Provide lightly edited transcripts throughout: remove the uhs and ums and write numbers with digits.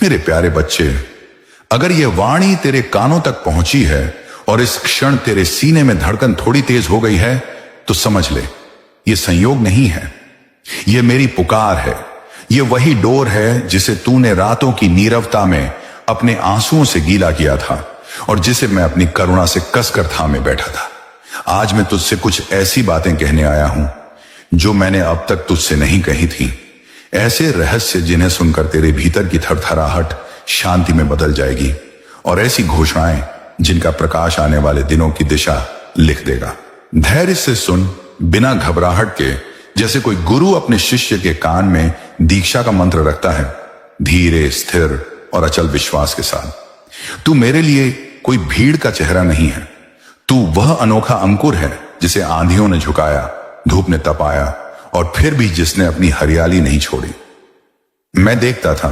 मेरे प्यारे बच्चे, अगर यह वाणी तेरे कानों तक पहुंची है और इस क्षण तेरे सीने में धड़कन थोड़ी तेज हो गई है, तो समझ ले यह संयोग नहीं है, यह मेरी पुकार है। यह वही डोर है जिसे तूने रातों की नीरवता में अपने आंसुओं से गीला किया था और जिसे मैं अपनी करुणा से कसकर थामे बैठा था। आज मैं तुझसे कुछ ऐसी बातें कहने आया हूं जो मैंने अब तक तुझसे नहीं कही थी। ऐसे रहस्य जिन्हें सुनकर तेरे भीतर की थरथराहट शांति में बदल जाएगी और ऐसी घोषणाएं जिनका प्रकाश आने वाले दिनों की दिशा लिख देगा। धैर्य से सुन, बिना घबराहट के, जैसे कोई गुरु अपने शिष्य के कान में दीक्षा का मंत्र रखता है, धीरे, स्थिर और अचल विश्वास के साथ। तू मेरे लिए कोई भीड़ का चेहरा नहीं है, तू वह अनोखा अंकुर है जिसे आंधियों ने झुकाया, धूप ने तपाया और फिर भी जिसने अपनी हरियाली नहीं छोड़ी। मैं देखता था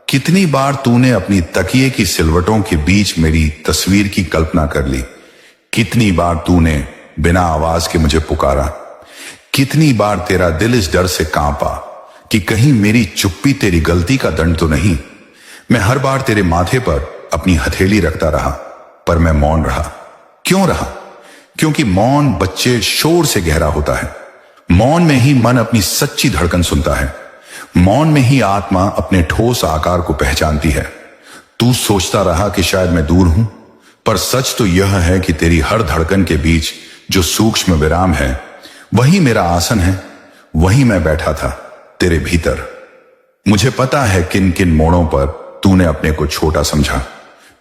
कितनी बार तूने अपनी तकिए की सिलवटों के बीच मेरी तस्वीर की कल्पना कर ली, कितनी बार तूने बिना आवाज के मुझे पुकारा, कितनी बार तेरा दिल इस डर से कांपा कि कहीं मेरी चुप्पी तेरी गलती का दंड तो नहीं। मैं हर बार तेरे माथे पर अपनी हथेली रखता रहा, पर मैं मौन रहा। क्यों रहा? क्योंकि मौन बच्चे शोर से गहरा होता है। मौन में ही मन अपनी सच्ची धड़कन सुनता है। मौन में ही आत्मा अपने ठोस आकार को पहचानती है। तू सोचता रहा कि शायद मैं दूर हूं, पर सच तो यह है कि तेरी हर धड़कन के बीच जो सूक्ष्म विराम है, वही मेरा आसन है, वही मैं बैठा था तेरे भीतर। मुझे पता है किन किन मोड़ों पर तूने अपने को छोटा समझा।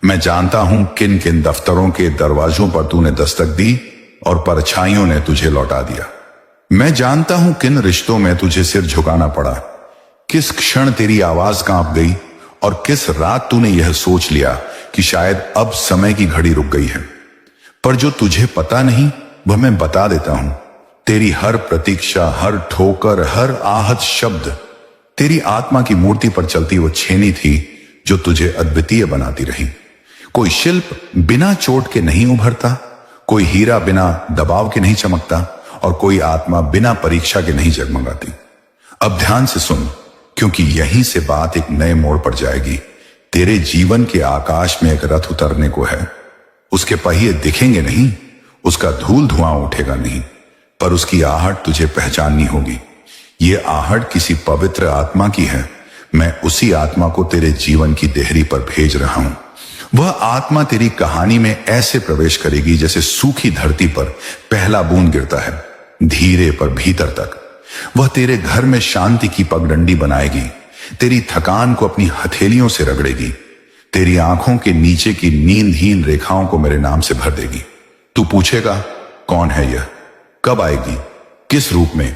मैं जानता हूं किन किन दफ्तरों के दरवाजों पर तूने दस्तक दी और परछाइयों ने तुझे लौटा दिया। मैं जानता हूं किन रिश्तों में तुझे सिर झुकाना पड़ा, किस क्षण तेरी आवाज कांप गई और किस रात तूने यह सोच लिया कि शायद अब समय की घड़ी रुक गई है। पर जो तुझे पता नहीं वह मैं बता देता हूं। तेरी हर प्रतीक्षा, हर ठोकर, हर आहत शब्द तेरी आत्मा की मूर्ति पर चलती वो छेनी थी जो तुझे अद्वितीय बनाती रही। कोई शिल्प बिना चोट के नहीं उभरता, कोई हीरा बिना दबाव के नहीं चमकता और कोई आत्मा बिना परीक्षा के नहीं जगमगाती। अब ध्यान से सुन, क्योंकि यहीं से बात एक नए मोड़ पर जाएगी। तेरे जीवन के आकाश में एक रथ उतरने को है। उसके पहिए दिखेंगे नहीं, उसका धूल धुआं उठेगा नहीं, पर उसकी आहट तुझे पहचाननी होगी। ये आहट किसी पवित्र आत्मा की है। मैं उसी आत्मा को तेरे जीवन की देहरी पर भेज रहा हूं। वह आत्मा तेरी कहानी में ऐसे प्रवेश करेगी जैसे सूखी धरती पर पहला बूंद गिरता है, धीरे पर भीतर तक। वह तेरे घर में शांति की पगडंडी बनाएगी, तेरी थकान को अपनी हथेलियों से रगड़ेगी, तेरी आंखों के नीचे की नींदहीन रेखाओं को मेरे नाम से भर देगी। तू पूछेगा, कौन है यह, कब आएगी, किस रूप में?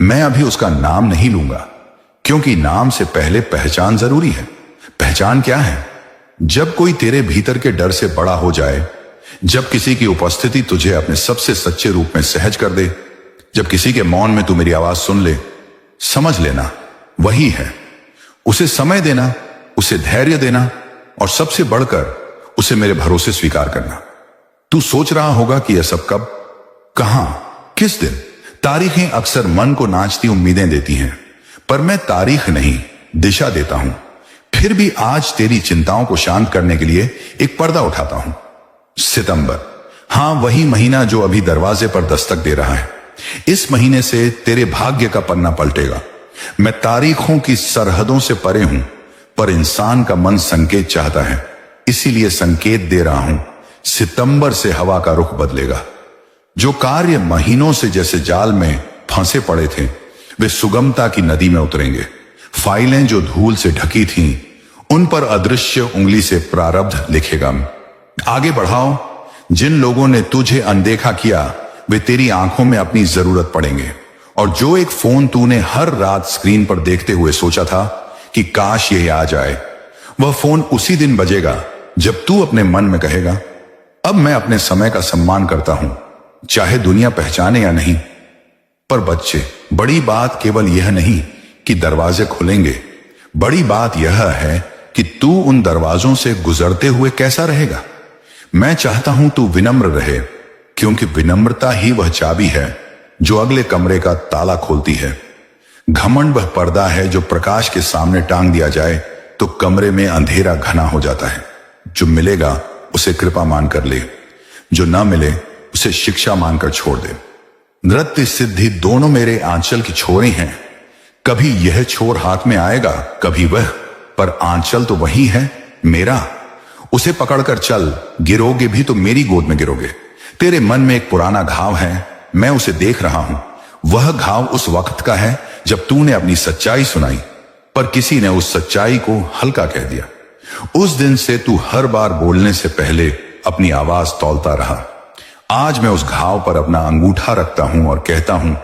मैं अभी उसका नाम नहीं लूंगा, क्योंकि नाम से पहले पहचान जरूरी है। पहचान क्या है? जब कोई तेरे भीतर के डर से बड़ा हो जाए, जब किसी की उपस्थिति तुझे अपने सबसे सच्चे रूप में सहज कर दे, जब किसी के मौन में तू मेरी आवाज सुन ले, समझ लेना वही है। उसे समय देना, उसे धैर्य देना और सबसे बढ़कर उसे मेरे भरोसे स्वीकार करना। तू सोच रहा होगा कि यह सब कब, कहां, किस दिन? तारीखें अक्सर मन को नाचती उम्मीदें देती हैं, पर मैं तारीख नहीं, दिशा देता हूं। फिर भी आज तेरी चिंताओं को शांत करने के लिए एक पर्दा उठाता हूं। सितंबर, हां, वही महीना जो अभी दरवाजे पर दस्तक दे रहा है। इस महीने से तेरे भाग्य का पन्ना पलटेगा। मैं तारीखों की सरहदों से परे हूं, पर इंसान का मन संकेत चाहता है, इसीलिए संकेत दे रहा हूं। सितंबर से हवा का रुख बदलेगा। जो कार्य महीनों से जैसे जाल में फंसे पड़े थे, वे सुगमता की नदी में उतरेंगे। फाइलें जो धूल से ढकी थीं, उन पर अदृश्य उंगली से प्रारब्ध लिखेगा। आगे बढ़ाओ। जिन लोगों ने तुझे अनदेखा किया, वे तेरी आंखों में अपनी जरूरत पड़ेंगे। और जो एक फोन तूने हर रात स्क्रीन पर देखते हुए सोचा था कि काश यह आ जाए, वह फोन उसी दिन बजेगा जब तू अपने मन में कहेगा, अब मैं अपने समय का सम्मान करता हूं, चाहे दुनिया पहचाने या नहीं। पर बच्चे, बड़ी बात केवल यह नहीं कि दरवाजे खुलेंगे, बड़ी बात यह है कि तू उन दरवाजों से गुजरते हुए कैसा रहेगा। मैं चाहता हूं तू विनम्र रहे, क्योंकि विनम्रता ही वह चाबी है जो अगले कमरे का ताला खोलती है। घमंड वह पर्दा है जो प्रकाश के सामने टांग दिया जाए तो कमरे में अंधेरा घना हो जाता है। जो मिलेगा उसे कृपा मानकर ले, जो ना मिले उसे शिक्षा मानकर छोड़ दे। नृत्य सिद्धि दोनों मेरे आंचल की छोरें हैं। कभी यह छोर हाथ में आएगा, कभी वह, पर आंचल तो वही है मेरा। उसे पकड़कर चल, गिरोगे भी तो मेरी गोद में गिरोगे। तेरे मन में एक पुराना घाव है, मैं उसे देख रहा हूं। वह घाव उस वक्त का है जब तूने अपनी सच्चाई सुनाई, पर किसी ने उस सच्चाई को हल्का कह दिया। उस दिन से तू हर बार बोलने से पहले अपनी आवाज तौलता रहा। आज मैं उस घाव पर अपना अंगूठा रखता हूं और कहता हूं,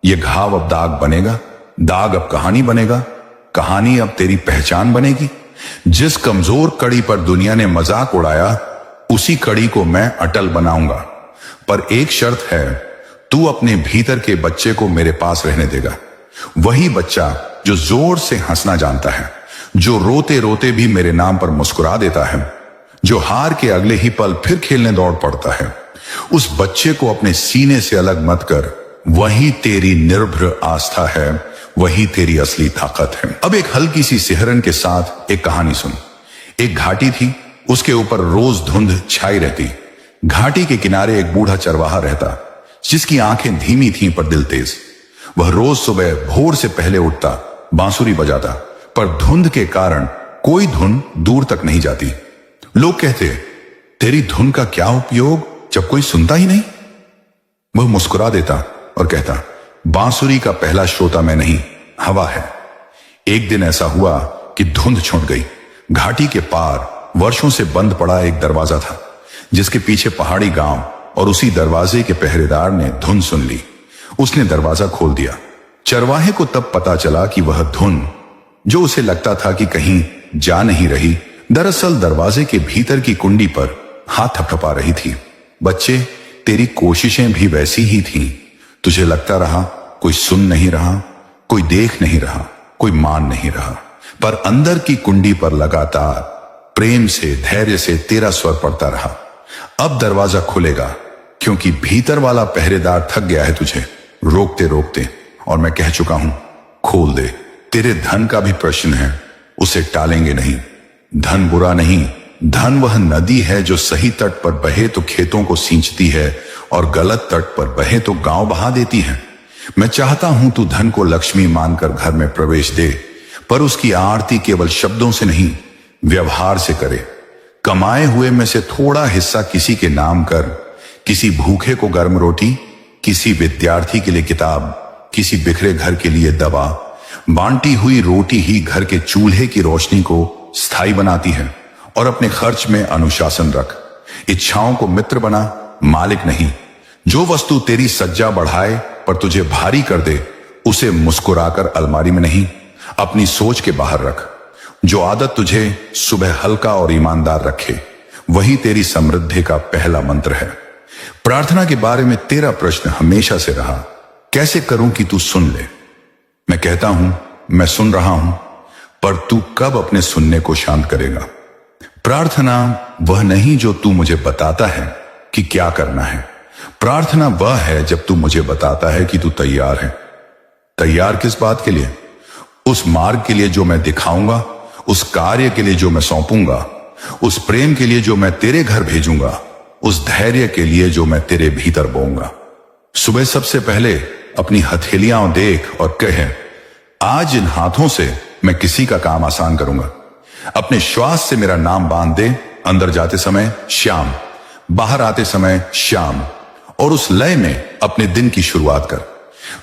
यह घाव अब दाग बनेगा, दाग अब कहानी बनेगा, कहानी अब तेरी पहचान बनेगी। जिस कमजोर कड़ी पर दुनिया ने मजाक उड़ाया, उसी कड़ी को मैं अटल बनाऊंगा। पर एक शर्त है, तू अपने भीतर के बच्चे को मेरे पास रहने देगा। वही बच्चा जो जोर से हंसना जानता है, जो रोते रोते भी मेरे नाम पर मुस्कुरा देता है, जो हार के अगले ही पल फिर खेलने दौड़ पड़ता है। उस बच्चे को अपने सीने से अलग मत कर। वही तेरी निर्भर आस्था है, वही तेरी असली ताकत है। अब एक हल्की सी सिहरन के साथ एक कहानी सुन। एक घाटी थी, उसके ऊपर रोज धुंध छाई रहती। घाटी के किनारे एक बूढ़ा चरवाहा रहता, जिसकी आंखें धीमी थीं पर दिल तेज। वह रोज सुबह भोर से पहले उठता, बांसुरी बजाता, पर धुंध के कारण कोई धुन दूर तक नहीं जाती। लोग कहते, तेरी धुन का क्या उपयोग जब कोई सुनता ही नहीं। वह मुस्कुरा देता और कहता, बांसुरी का पहला श्रोता मैं नहीं, हवा है। एक दिन ऐसा हुआ कि धुंध छूट गई। घाटी के पार वर्षों से बंद पड़ा एक दरवाजा था, जिसके पीछे पहाड़ी गांव, और उसी दरवाजे के पहरेदार ने धुन सुन ली। उसने दरवाजा खोल दिया। चरवाहे को तब पता चला कि वह धुन, जो उसे लगता था कि कहीं जा नहीं रही, दरअसल दरवाजे के भीतर की कुंडी पर हाथ थपथपा रही थी। बच्चे, तेरी कोशिशें भी वैसी ही थीं। तुझे लगता रहा कोई सुन नहीं रहा, कोई देख नहीं रहा, कोई मान नहीं रहा, पर अंदर की कुंडी पर लगातार प्रेम से, धैर्य से तेरा स्वर पड़ता रहा। अब दरवाजा खुलेगा, क्योंकि भीतर वाला पहरेदार थक गया है तुझे रोकते रोकते, और मैं कह चुका हूं, खोल दे। तेरे धन का भी प्रश्न है, उसे टालेंगे नहीं। धन बुरा नहीं, धन वह नदी है जो सही तट पर बहे तो खेतों को सींचती है, और गलत तट पर बहे तो गांव बहा देती है। मैं चाहता हूं तू धन को लक्ष्मी मानकर घर में प्रवेश दे, पर उसकी आरती केवल शब्दों से नहीं, व्यवहार से करे। कमाए हुए में से थोड़ा हिस्सा किसी के नाम कर, किसी भूखे को गर्म रोटी, किसी विद्यार्थी के लिए किताब, किसी बिखरे घर के लिए दवा। बांटी हुई रोटी ही घर के चूल्हे की रोशनी को स्थायी बनाती है। और अपने खर्च में अनुशासन रख। इच्छाओं को मित्र बना, मालिक नहीं। जो वस्तु तेरी सज्जा बढ़ाए पर तुझे भारी कर दे, उसे मुस्कुराकर अलमारी में नहीं, अपनी सोच के बाहर रख। जो आदत तुझे सुबह हल्का और ईमानदार रखे, वही तेरी समृद्धि का पहला मंत्र है। प्रार्थना के बारे में तेरा प्रश्न हमेशा से रहा, कैसे करूं कि तू सुन ले। मैं कहता हूं, मैं सुन रहा हूं, पर तू कब अपने सुनने को शांत करेगा। प्रार्थना वह नहीं जो तू मुझे बताता है कि क्या करना है। प्रार्थना वह है जब तू मुझे बताता है कि तू तैयार है। तैयार किस बात के लिए? उस मार्ग के लिए जो मैं दिखाऊंगा, उस कार्य के लिए जो मैं सौंपूंगा, उस प्रेम के लिए जो मैं तेरे घर भेजूंगा, उस धैर्य के लिए जो मैं तेरे भीतर बोऊंगा। सुबह सबसे पहले अपनी हथेलियां देख और कहे, आज इन हाथों से मैं किसी का काम आसान करूंगा। अपने श्वास से मेरा नाम बांध दे। अंदर जाते समय श्याम, बाहर आते समय श्याम, और उस लय में अपने दिन की शुरुआत कर।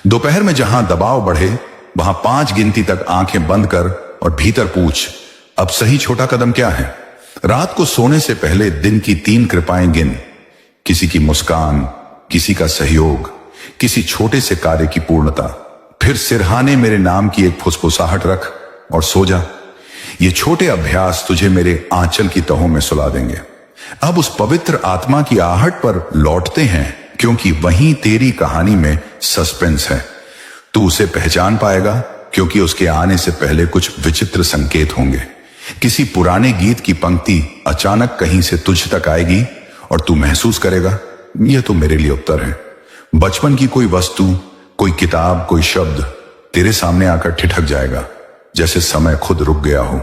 दोपहर में जहां दबाव बढ़े, वहां 5 गिनती तक आंखें बंद कर और भीतर पूछ, अब सही छोटा कदम क्या है। रात को सोने से पहले दिन की 3 कृपाएं गिन। किसी की मुस्कान, किसी का सहयोग, किसी छोटे से कार्य की पूर्णता। फिर सिरहाने मेरे नाम की एक फुसफुसाहट रख और सो जा। ये छोटे अभ्यास तुझे मेरे आंचल की तहों में सुला देंगे। अब उस पवित्र आत्मा की आहट पर लौटते हैं, क्योंकि वहीं तेरी कहानी में सस्पेंस है। तू उसे पहचान पाएगा, क्योंकि उसके आने से पहले कुछ विचित्र संकेत होंगे। किसी पुराने गीत की पंक्ति अचानक कहीं से तुझ तक आएगी और तू महसूस करेगा, यह तो मेरे लिए उत्तर है। बचपन की कोई वस्तु, कोई किताब, कोई शब्द तेरे सामने आकर ठिठक जाएगा, जैसे समय खुद रुक गया हो।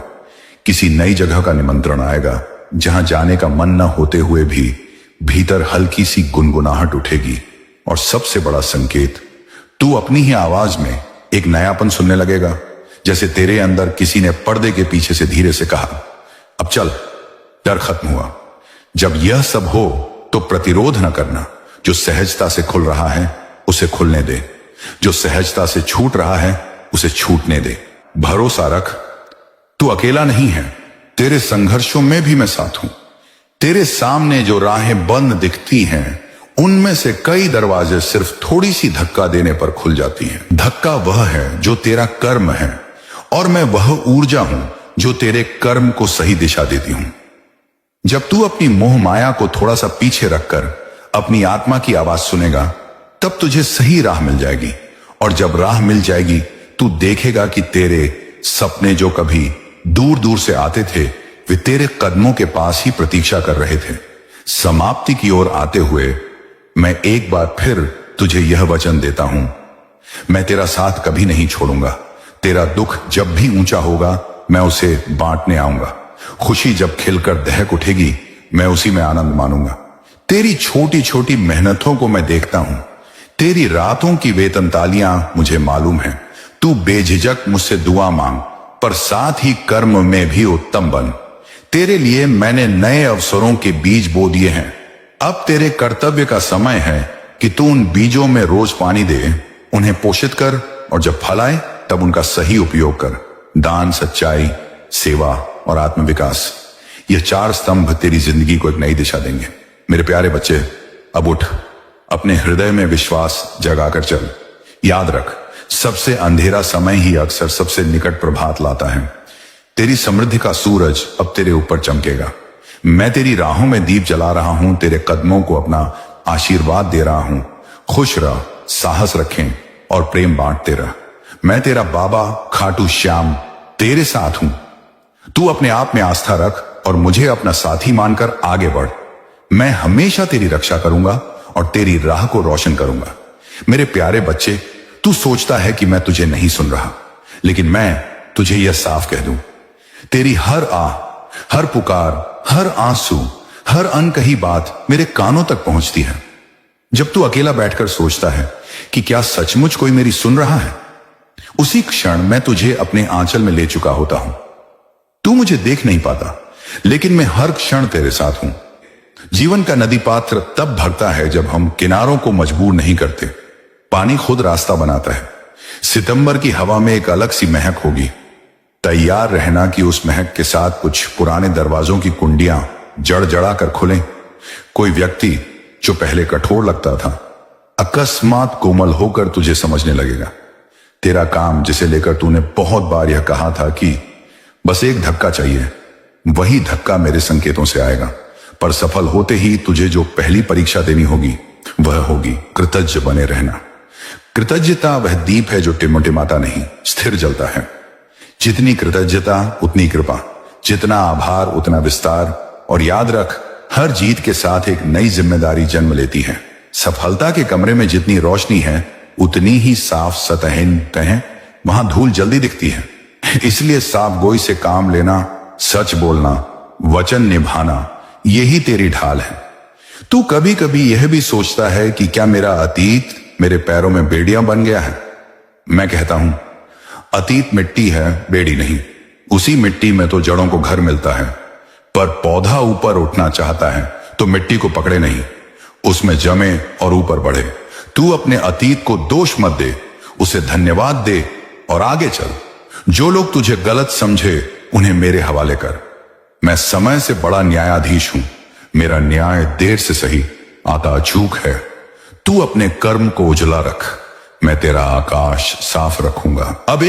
किसी नई जगह का निमंत्रण आएगा जहां जाने का मन न होते हुए भी भीतर हल्की सी गुनगुनाहट उठेगी। और सबसे बड़ा संकेत, तू अपनी ही आवाज में एक नयापन सुनने लगेगा, जैसे तेरे अंदर किसी ने पर्दे के पीछे से धीरे से कहा, अब चल, डर खत्म हुआ। जब यह सब हो तो प्रतिरोध न करना। जो सहजता से खुल रहा है उसे खुलने दे, जो सहजता से छूट रहा है उसे छूटने दे। भरोसा रख, तू अकेला नहीं है, तेरे संघर्षों में भी मैं साथ हूं। तेरे सामने जो राहें बंद दिखती हैं, उनमें से कई दरवाजे सिर्फ थोड़ी सी धक्का देने पर खुल जाती हैं। धक्का वह है जो तेरा कर्म है, और मैं वह ऊर्जा हूं जो तेरे कर्म को सही दिशा देती हूं। जब तू अपनी मोह माया को थोड़ा सा पीछे रखकर अपनी आत्मा की आवाज सुनेगा, तब तुझे सही राह मिल जाएगी। और जब राह मिल जाएगी, तू देखेगा कि तेरे सपने जो कभी दूर दूर से आते थे, वे तेरे कदमों के पास ही प्रतीक्षा कर रहे थे। समाप्ति की ओर आते हुए मैं एक बार फिर तुझे यह वचन देता हूं, मैं तेरा साथ कभी नहीं छोड़ूंगा। तेरा दुख जब भी ऊंचा होगा, मैं उसे बांटने आऊंगा। खुशी जब खिलकर दहक उठेगी, मैं उसी में आनंद मानूंगा। तेरी छोटी छोटी मेहनतों को मैं देखता हूं, तेरी रातों की वेतन तालियां मुझे मालूम है। तू बेझिझक मुझसे दुआ मांग, पर साथ ही कर्म में भी उत्तम बन। तेरे लिए मैंने नए अवसरों के बीज बो दिए हैं। अब तेरे कर्तव्य का समय है कि तू उन बीजों में रोज पानी दे, उन्हें पोषित कर, और जब फल आए तब उनका सही उपयोग कर। दान, सच्चाई, सेवा और आत्मविकास, ये 4 स्तंभ तेरी जिंदगी को एक नई दिशा देंगे। मेरे प्यारे बच्चे, अब उठ, अपने हृदय में विश्वास जगाकर चल। याद रख, सबसे अंधेरा समय ही अक्सर सबसे निकट प्रभात लाता है। तेरी समृद्धि का सूरज अब तेरे ऊपर चमकेगा। मैं तेरी राहों में दीप जला रहा हूं, तेरे कदमों को अपना आशीर्वाद दे रहा हूं। खुश रह, साहस रखें और प्रेम बांटते रह। मैं तेरा बाबा खाटू श्याम तेरे साथ हूं। तू अपने आप में आस्था रख और मुझे अपना साथी मानकर आगे बढ़। मैं हमेशा तेरी रक्षा करूंगा और तेरी राह को रोशन करूंगा। मेरे प्यारे बच्चे, तू सोचता है कि मैं तुझे नहीं सुन रहा, लेकिन मैं तुझे यह साफ कह दूं, तेरी हर आह, हर पुकार, हर आंसू, हर अनकही बात मेरे कानों तक पहुंचती है। जब तू अकेला बैठकर सोचता है कि क्या सचमुच कोई मेरी सुन रहा है, उसी क्षण मैं तुझे अपने आंचल में ले चुका होता हूं। तू मुझे देख नहीं पाता, लेकिन मैं हर क्षण तेरे साथ हूं। जीवन का नदी पात्र तब भरता है जब हम किनारों को मजबूर नहीं करते। पानी खुद रास्ता बनाता है। सितंबर की हवा में एक अलग सी महक होगी। तैयार रहना कि उस महक के साथ कुछ पुराने दरवाजों की कुंडियां जड़-जड़ा कर खुलें। कोई व्यक्ति जो पहले कठोर लगता था, अकस्मात कोमल होकर तुझे समझने लगेगा। तेरा काम, जिसे लेकर तूने बहुत बार यह कहा था कि बस एक धक्का चाहिए, वही धक्का मेरे संकेतों से आएगा। पर सफल होते ही तुझे जो पहली परीक्षा देनी होगी, वह होगी कृतज्ञ बने रहना। कृतज्ञता वह दीप है जो टिमटिमाता नहीं, स्थिर जलता है। जितनी कृतज्ञता उतनी कृपा, जितना आभार उतना विस्तार। और याद रख, हर जीत के साथ एक नई जिम्मेदारी जन्म लेती है। सफलता के कमरे में जितनी रोशनी है, उतनी ही साफ सतहें कहें, वहां धूल जल्दी दिखती है। इसलिए साफ गोई से काम लेना, सच बोलना, वचन निभाना, यही तेरी ढाल है। तू कभी कभी यह भी सोचता है कि क्या मेरा अतीत मेरे पैरों में बेड़ियां बन गया है। मैं कहता हूं, अतीत मिट्टी है, बेड़ी नहीं। उसी मिट्टी में तो जड़ों को घर मिलता है। पर पौधा ऊपर उठना चाहता है तो मिट्टी को पकड़े नहीं, उसमें जमे और ऊपर बढ़े। तू अपने अतीत को दोष मत दे, उसे धन्यवाद दे और आगे चल। जो लोग तुझे गलत समझे, उन्हें मेरे हवाले कर। मैं समय से बड़ा न्यायाधीश हूं। मेरा न्याय देर से सही आता अचूक है। तू अपने कर्म को उजला रख, मैं तेरा आकाश साफ रखूंगा। अब